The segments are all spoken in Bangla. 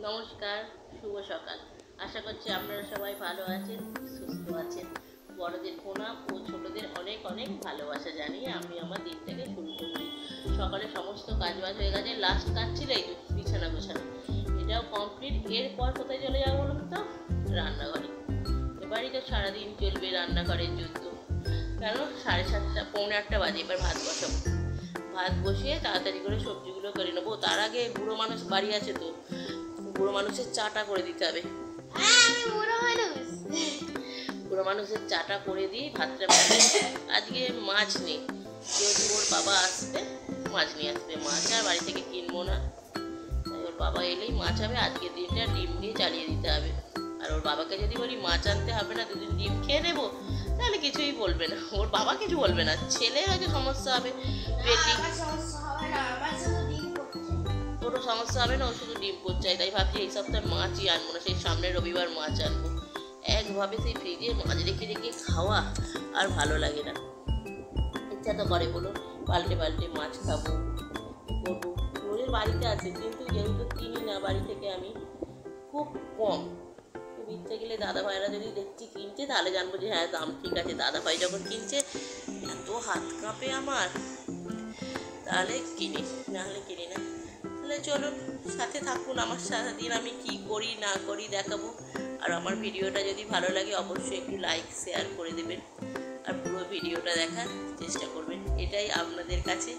নমস্কার, শুভ সকাল। আশা করছি আপনারা সবাই ভালো আছেন, সুস্থ আছেন। বড়দের প্রণাম ও ছোটদের অনেক অনেক ভালোবাসা জানিয়ে আমি আমার দিনটাকে শুরু করছি। সকালে সমস্ত কাজবাজ হয়ে গেছে, লাস্ট কাজ ছিল এই বিছানা গোছানো, এটাও কমপ্লিট। এরপর কোথায় চলে যাবো বলুন তো? রান্নাঘরে। এবারই তো সারাদিন চলবে রান্নাঘরের যুদ্ধ। কেন 7:30 পৌনে 8টা বাজে, এবার ভাত বসাবো। ভাত বসিয়ে তাড়াতাড়ি করে সবজিগুলো করে নেবো। তার আগে বুড়ো মানুষ বাড়ি আছে তো, বুড়ো মানুষের চাটা করে দিতে হবে। বুড়ো মানুষের চাটা করে দিই, ভাতটা বেড়ে। আজকে মাছ নেই, যদি ওর বাবা আসবে মাছ নিয়ে আসবে। মাছ আর বাড়ি থেকে কিনবো না, তাই ওর বাবা এলেই মাছ হবে। আজকের দিনটা ডিম দিয়ে চালিয়ে দিতে হবে। আর ওর বাবাকে যদি বলি মাছ আনতে হবে না, দুদিন ডিম খেয়ে নেবো, তাহলে কিছুই বলবে না। ওর বাবা কিছু বলবে না, ছেলে হয়তো সমস্যা হবে, পেটি কোনো সমস্যা হবে না। ও শুধু ডিম পোচ চাই, তাই ভাবছি এই সপ্তাহে মাছই আনবো না, সেই সামনের রবিবার মাছ আনবো। একভাবে সেই ফ্রিজে মাছ রেখে রেখে খাওয়া আর ভালো লাগে না। ইচ্ছা তো করে বলুন, পাল্টে পাল্টে মাছ খাবো, করবো। রোজের বাড়িতে আছে, কিন্তু যেহেতু কিনি না বাড়ি থেকে, আমি খুব কম। খুব ইচ্ছে গেলে দাদা ভাইরা যদি দেখছি কিনছে, তাহলে জানবো যে হ্যাঁ দাম ঠিক আছে। দাদা ভাই যখন কিনছে এত হাত কাঁপে আমার, তাহলে কিনি, নাহলে কিনি না। তাহলে চলুন সাথে থাকুন, আমার সারাদিন আমি কি করি না করি দেখাবো। আর আমার ভিডিওটা যদি ভালো লাগে অবশ্যই একটু লাইক শেয়ার করে দেবেন, আর পুরো ভিডিওটা দেখার চেষ্টা করবেন, এটাই আপনাদের কাছে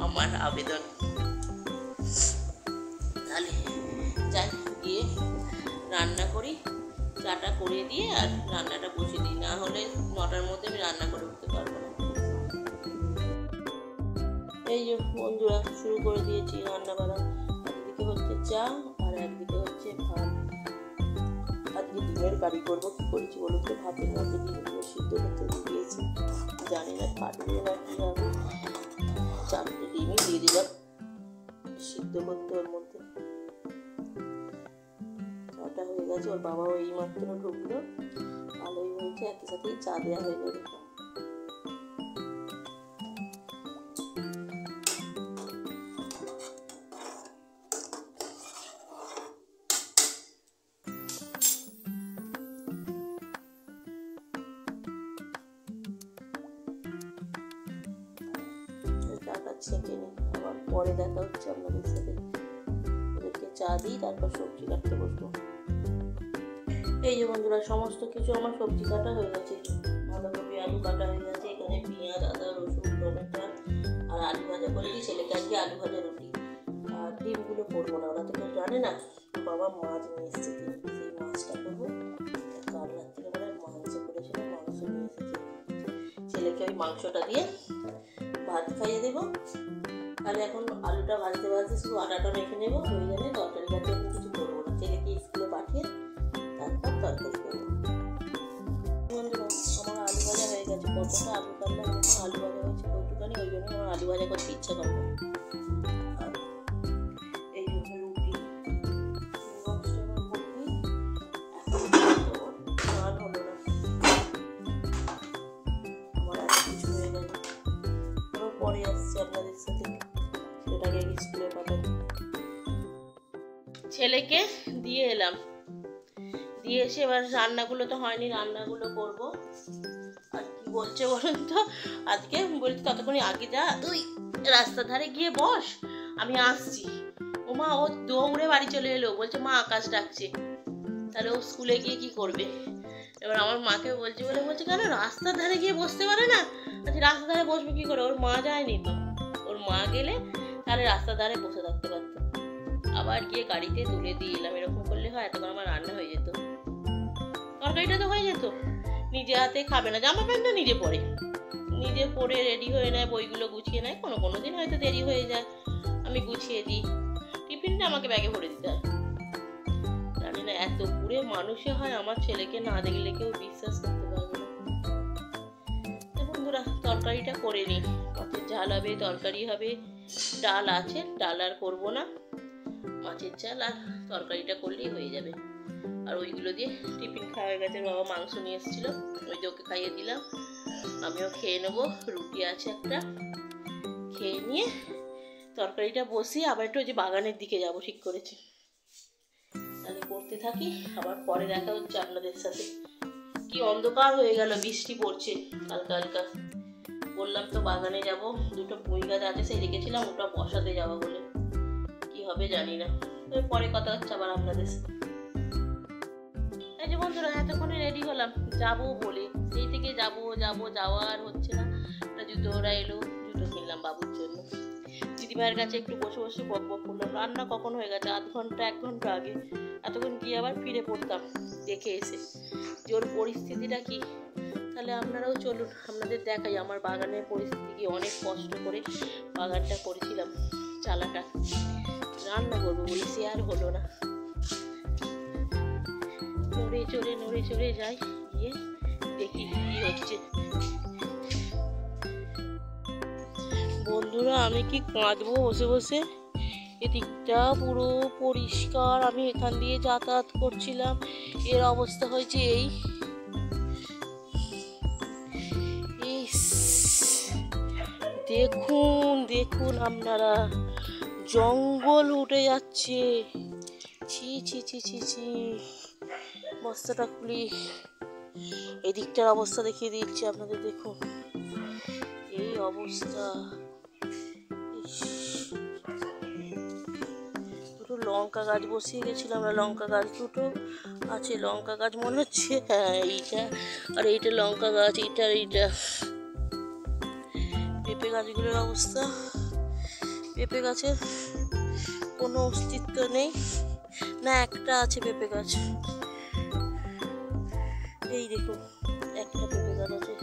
আমার আবেদন। তাহলে যাই গিয়ে রান্না করি, চাটা করে দিয়ে আর রান্নাটা বসিয়ে দিই, না হলে 9টার মধ্যে আমি রান্না করে উঠতে পারবো না। এই যে বন্ধুরা, শুরু করে দিয়েছি রান্না বাড়া। একদিকে হচ্ছে চা আর একদিকে হচ্ছে ভাত। আজকে ডিমের কারি করবো। কী করেছি বলুন তো, ভাতের মধ্যে ডিমগুলো সিদ্ধ করতে দিয়েছি, জানি না ফাটবে না কী হবে। 4টে ডিমই দিয়ে দিলাম সিদ্ধ করতে ওর মধ্যে। চাটা হয়ে গেছে, ওর বাবাও এই মাত্র ঢুকলো, ভালোই হয়েছে, একই সাথেই চা দেওয়া হয়ে যাবে। চাটা ছেঁকে নিই, আবার পরে দেখা হচ্ছে আপনাদের সাথে। ওদেরকে চা দিই, তারপর সবজি কাটতে বসবো। এই যে বন্ধুরা, সমস্ত কিছু আমার সবজি কাটা হয়ে গেছে। বাঁধাকপি আলু কাটা হয়ে গেছে, এখানে পেঁয়াজ আদা রসুন টমেটো আর আলু ভাজা করে দিই। ছেলেকে আজকে আলু ভাজা রুটি। আর ডিমগুলো করবো না, ওরা তো কেউ জানে না। বাবা মাছ নিয়ে এসেছে, সেই মাছটা করবো। কাল রাত্রিবেলা মাংস করেছিল, মাংস নিয়ে এসেছে। ছেলেকে ওই মাংসটা দিয়ে ভাত খাইয়ে দেবো। তাহলে এখন আলুটা ভাজতে ভাজতে শুধু আটাটা মেখে নেবো, হয়ে যাবে। তরকারি কাটতে কিছু করবো না, ছেলেকে স্কুলে পাঠিয়ে তারপর তরকারি করবো। বন্ধুরা, আমার আলু ভাজা হয়ে গেছে। কতটা আলু কাটলাম, যখন আলু ভাজা হয়েছে কতটুকানি, ওই জন্য আমার আলু ভাজা করতে ইচ্ছা করে না। আর এই জন্য রুটি স্নান হলো না, আমার আর কিছু হয়ে গেল। আবার পরে আসছি আপনাদের সাথে, ছেলেটাকে স্কুলে পাঠাবো। ছেলেকে দিয়ে এলাম, দিয়ে এসে এবার রান্নাগুলো তো হয়নি, রান্নাগুলো করবো। আর কি বলছে বলুন তো, আজকে বলছি ততক্ষণই আগে যা, তুই রাস্তার ধারে গিয়ে বস, আমি আসছি। ও মা, ও দৌড়ে বাড়ি চলে এলো, বলছে মা আকাশ ডাকছে। তাহলে ও স্কুলে গিয়ে কি করবে? এবার আমার মাকে বলছে কেন রাস্তার ধারে গিয়ে বসতে পারে না? আচ্ছা, রাস্তার ধারে বসবে কি করে? ওর মা যায়নি তো, ওর মা গেলে তাহলে রাস্তার ধারে বসে থাকতে পারতো। আবার গিয়ে গাড়িতে তুলে দিয়ে এলাম। এরকম করলে হয়? এতক্ষণ আমার রান্না হয়ে যেত, তরকারিটা তো হয়ে যেত। নিজে হাতে খাবে না, জামা প্যান্টটা নিজে পরে, নিজে পরে রেডি হয়ে নেয়, বইগুলো গুছিয়ে নেয়। কোনো দিন হয়তো দেরি হয়ে যায়, আমি গুছিয়ে দিই। টিফিনটা আমাকে ব্যাগে ভরে দিতে হয়। জানি না এত বুড়ে মানুষে হয়, আমার ছেলেকে না দেখলে কেউ বিশ্বাস করতে পারবে না। বন্ধুরা, তরকারিটা করে নিই। মাছের ঝাল হবে, তরকারি হবে, ডাল আছে, ডাল আর করবো না। মাছের ঝাল আর তরকারিটা করলেই হয়ে যাবে। আর ওইগুলো দিয়ে টিফিন খাওয়া হয়ে গেছে। বাবা মাংস নিয়ে এসেছিলো, ওই যে ওকে খাইয়ে দিলাম, আমিও খেয়ে নেবো। রুটি আছে একটা, খেয়ে নিয়ে তরকারিটা বসিয়ে আবার একটু ওই যে বাগানের দিকে যাবো ঠিক করেছি। তাহলে করতে থাকি, আবার পরে দেখা হচ্ছে আপনাদের সাথে। কি অন্ধকার হয়ে গেল, বৃষ্টি পড়ছে হালকা হালকা। বললাম তো বাগানে যাব, দুটো পুঁই গাছ আছে সেই রেখেছিলাম, ওটা বসাতে যাবো বলে, কি হবে জানি না। পরে কথা হচ্ছে আবার আপনাদের সাথে। এই যে বন্ধুরা, এতক্ষণে রেডি হলাম যাবো বলে, সেই থেকে যাওয়া আর হচ্ছে না। জুতো ওরা এলো, জুতো কিনলাম বাবুর জন্য। দিদিভাইয়ের কাছে একটু বসে বসে বক বক করলাম। রান্না কখন হয়ে গেছে, আধ ঘন্টা 1 ঘন্টা আগে। এতক্ষণ গিয়ে আবার ফিরে পড়তাম দেখে এসে যে ওর পরিস্থিতিটা কি। তাহলে আপনারাও চলুন, আপনাদের দেখাই আমার বাগানের পরিস্থিতি কি। অনেক কষ্ট করে বাগানটা করেছিলাম, চালাটা রান্না করবো বলে সে আর হলো না। নড়ে চড়ে যাই, গিয়ে দেখি কি হচ্ছে। বন্ধুরা, আমি কি কাঁদবো বসে বসে। এদিকটা পুরো পরিষ্কার, আমি এখান দিয়ে যাতায়াত করছিলাম, এর অবস্থা হয়েছে এই। দেখুন আপনারা, জঙ্গল উঠে যাচ্ছে। ছি ছি ছি ছি ছি। বস্তাটা খুলি, এদিকটার অবস্থা দেখিয়ে দিচ্ছি আপনাদের। দেখুন এই অবস্থা। দুটো লঙ্কা গাছ বসিয়ে গেছিলাম, লঙ্কা গাছ দুটো আছে। লঙ্কা গাছ মনে হচ্ছে, হ্যাঁ এইটা, আর এইটা লঙ্কা গাছ, এইটা। পেঁপে গাছগুলোর অবস্থা, পেঁপে গাছের কোনো অস্তিত্ব নেই, না একটা আছে পেঁপে গাছ। এই দেখুন একটা পেঁপে গাছ আছে,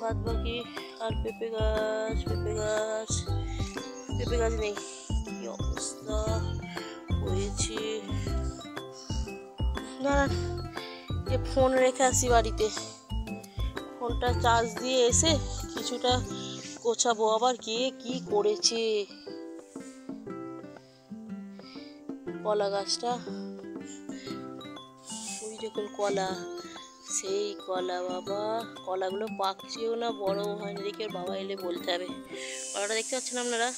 বাদ বাকি আর পেঁপে গাছ নেই। কি অবস্থা হয়েছে। না, এ ফোন রেখে আসি বাড়িতে, ফোনটা চার্জ দিয়ে এসে কিছুটা গোছাবো। আবার কে কি করেছে। কলা গাছটা, ওই দেখুন কলা, সেই কলা। বাবা, কলাগুলো পাকছেও না, বড়ও হয়নি। দেখি ওর বাবা এলে বলতে হবে। কলাটা দেখতে পাচ্ছেন আপনারা,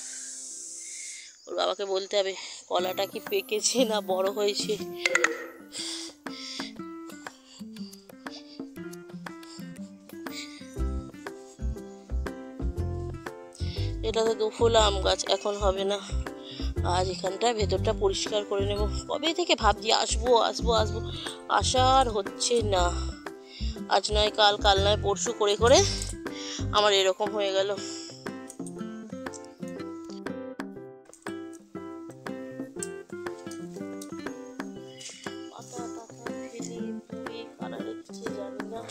ওর বাবাকে বলতে হবে কলাটা কি পেকেছে না বড় হয়েছে। এটা তো দুফুলা আম গাছ, এখন হবে না। আজ এখানটা ভেতরটা পরিষ্কার করে নেব। কবে থেকে ভাবছি আসবো, আসার হচ্ছে না। আজ নয় কাল, কাল নয় পরশু করে করে আমার এরকম হয়ে গেল। পাতা ফেলে পুড়ে কারা রেখেছে জানি না।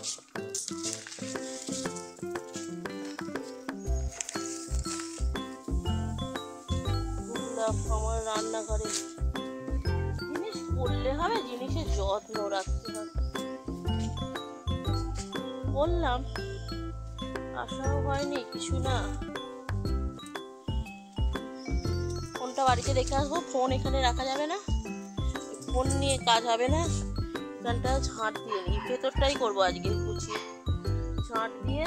আমার রান্নাঘরে জিনিস করলে হবে, জিনিসের যত্ন রাখতে হবে। বললাম আসাও হয়নি কিছু না। ফোনটা বাড়িতে রেখে আসবো, ফোন এখানে রাখা যাবে না, ফোন নিয়ে কাজ হবে না। এখানটা ঝাঁট দিয়ে নিই, ভেতরটাই করবো আজকে গুছিয়ে। ঝাঁট দিয়ে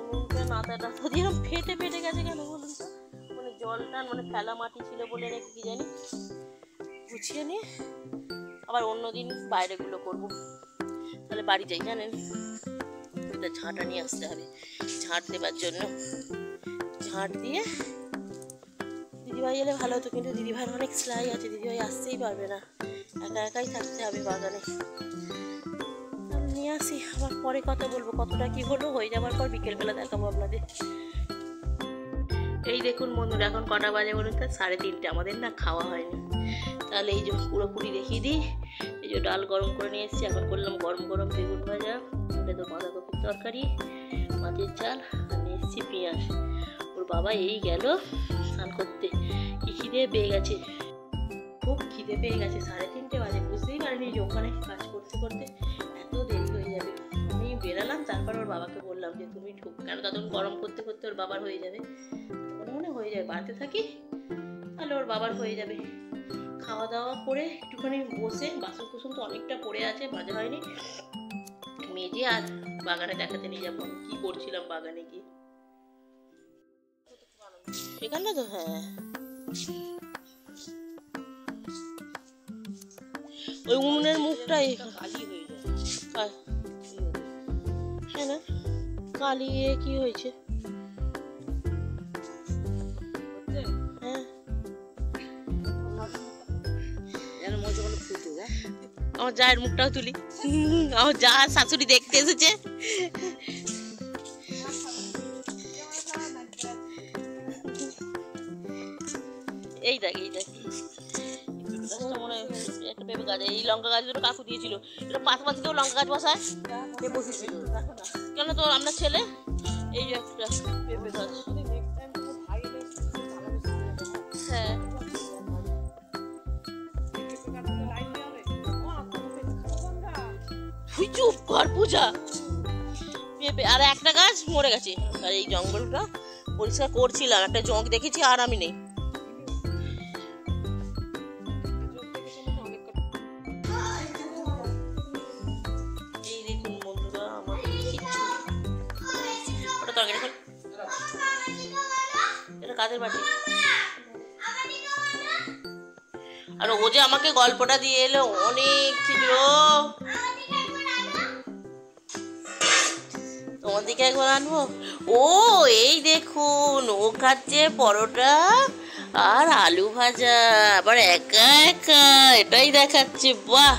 উনুনটা নাতা দিয়ে ফেটে গেছে কেন বলুন তো। মানে জলটা মানে ফেলা মাটি ছিল বলে নাকি কি জানি। গুছিয়ে নিয়ে আবার অন্যদিন বাইরেগুলো করবো। তাহলে বাড়ি যাই, জানেন একটা ঝাঁটা নিয়ে আসতে হবে ঝাঁট দেবার জন্য। ঝাঁট দিয়ে দিদিভাই এলে ভালো হতো, কিন্তু দিদিভাইয়ের অনেক সেলাই আছে, দিদিভাই আসতেই পারবে না, একাই থাকতে হবে বাগানে। নিয়ে আসি, আবার পরে কথা বলবো কতটা কি হলো। হয়ে যাবার পর বিকেলবেলা দেখাবো আপনাদের। এই দেখুন বন্ধুরা, এখন কটা বাজে বলুন তো, 3:30। আমাদের না খাওয়া হয়নি। তাহলে এই যে পুরোপুরি দেখিয়ে দিই। এই যে ডাল গরম করে নিয়ে এসেছি, এখন করলাম গরম গরম বেগুন ভাজা, ওটা তো বাঁধাকপির তরকারি, মাছের ঝাল, আর নিয়ে এসেছি পেঁয়াজ। ওর বাবা এই গেল স্নান করতে, কি খিদে পেয়ে গেছে, খুব খিদে পেয়ে গেছে। 3:30 বাজে, বুঝতেই পারিনি যে ওখানে কাজ করতে করতে এত দেরি হয়ে যাবে। আমি বেরালাম, তারপর ওর বাবাকে বললাম যে তুমি ঢুক, কেন তখন গরম করতে করতে ওর বাবার হয়ে যাবে, মনে হয়ে যাবে, বাড়তে থাকি তাহলে ওর বাবার হয়ে যাবে। খাওয়া দাওয়া করে একটুখানি বসে, বাসন কুসন তো অনেকটা পড়ে আছে, মাজা হয়নি, মেজে আজ বাগানে দেখাতে নিয়ে যাবো কি করছিলাম বাগানে গিয়ে। এখানটা তো হ্যাঁ ওই উনুনের মুখটাই কালি হয়ে যায়। হ্যাঁ না, কালি কি হয়েছে? হ্যাঁ, আমার জায়ের মুখটাও তুলি। আমার যা শাশুড়ি দেখতে এসেছে। এই দেখ, এই দেখ, মনে হয় একটা পেঁপে গাছ। এই লঙ্কা গাছ দুটো কাকু দিয়েছিল। এটা পাশাপাশি কেউ লঙ্কা গাছ বসায় কেন? তো আমরা ছেলে এই যে একটা পেঁপে গাছ। হ্যাঁ, চুপ কর পূজা। পেঁপে আর একটা গাছ মরে গেছে। আর এই জঙ্গলটা পরিষ্কার করছিলাম, একটা জঙ্ক দেখেছি আর আমি নেই। এই দেখুন বন্ধুরা, আমার ওটা তরকারি খোল। এটা কাদের বাটি? আর ও যে আমাকে গল্পটা দিয়ে এলো, অনেক ছিল। তোমার দিকে একবার আনবো। ও এই দেখুন, ও খাচ্ছে পরোটা আর আলু ভাজা, আবার একা একা, এটাই দেখাচ্ছে। বাহ!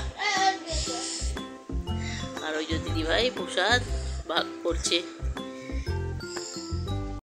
আর ওই যে দিদি ভাই প্রসাদ ভাগ করছে।